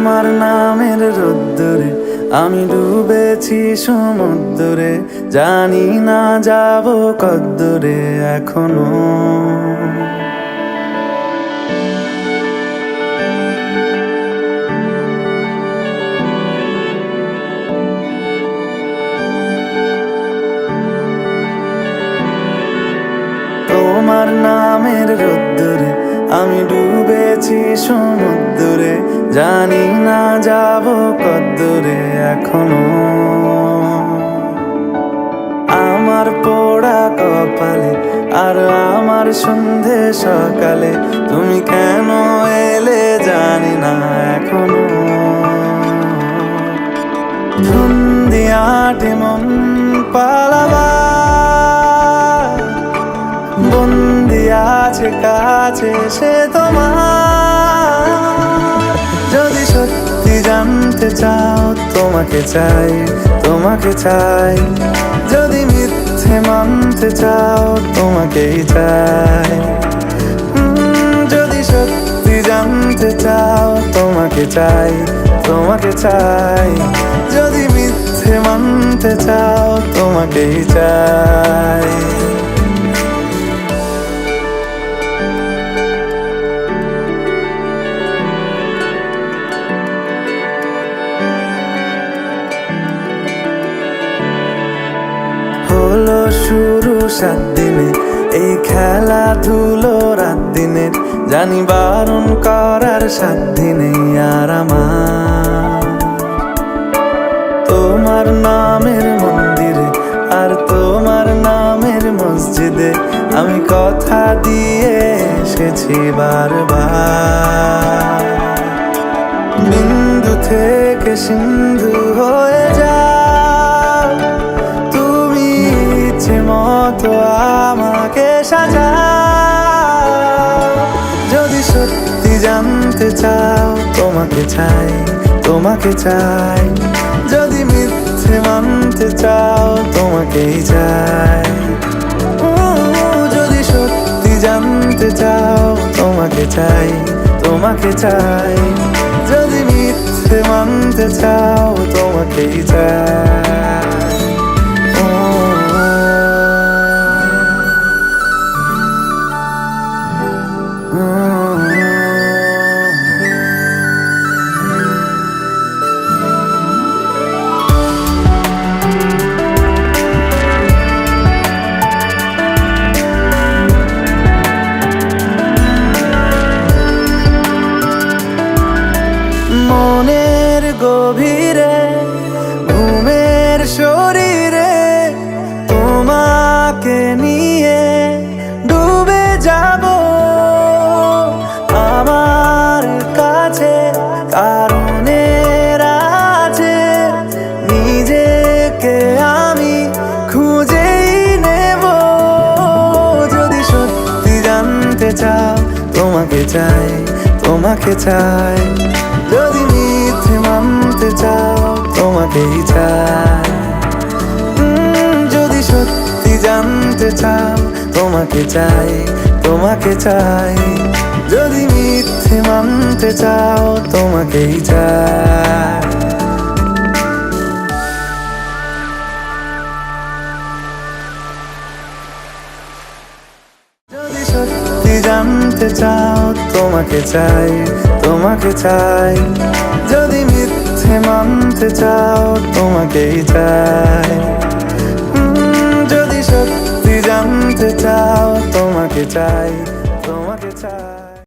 তোমার নামের রোদ্দুরে আমি ডুবেছি সমুদ্রে, জানি না যাব কদ্দুরে এখনো। তোমার নামের রোদ্দুরে আমি ডুবেছি সমুদ্রে, জানি না যাব কদ্দুরে এখনো। আমার পোড়া কপালে আর আমার সন্ধে সকালে তুমি কেন এলে জানি না এখনো। ধুন্দিয়াটে মন পালাবার বন্দি আছে কাছে সে তোমার। যদি সত্যি জানতে চাও তোমাকে চাই, তোমাকে চাই। যদি মিথ্যে মানতে চাও তোমাকেই চাই। যদি সত্যি জানতে চাও তোমাকে চাই, তোমাকে চাই। যদি মিথ্যে মানতে চাও তোমাকেই চাই। হলো শুরু 7 দিনে এই খেলাধুলো রাত দিনের, জানি বারণ করার সাধ্য নেই আর আমার। তোমার নামের মন্দিরে আর তোমার নামের মসজিদে আমি কথা দিয়ে এসেছি বারবার। বিন্দু থেকে সিন্ধু হয়ে যাও তুমি, ইচ্ছে মতো আমাকে সাজাও। যদি সত্যি জানতে চাও তোমাকে চাই, তোমাকে চাই। যদি মিথ্যে মানতে চাও তোমাকেই চাই। যদি সত্যি জানতে চাও তোমাকে চাই, তোমাকে চাই। যদি মিথ্যে মানতে চাও তোমাকেই চাই। মনের গভীরে ঘুমের শরীরে তোমাকে নিয়ে ডুবে যাব। আমার কাছে কারণের আছে, নিজেকে আমি খুঁজেই নেব। যদি সত্যি জানতে চাও তোমাকে চাই, তোমাকে চাই। যদি মিথ্যে মানতে চাও তোমাকেই চাই। যদি সত্যি জানতে চাও তোমাকে চাই, তোমাকে চাই। যদি মিথ্যে মানতে চাও তোমাকেই চাই। যদি সত্যি জানতে চাও তোমাকে চাই, তোমাকে চাই। যদি মিথ্যে মানতে চাও তোমাকেই চাই।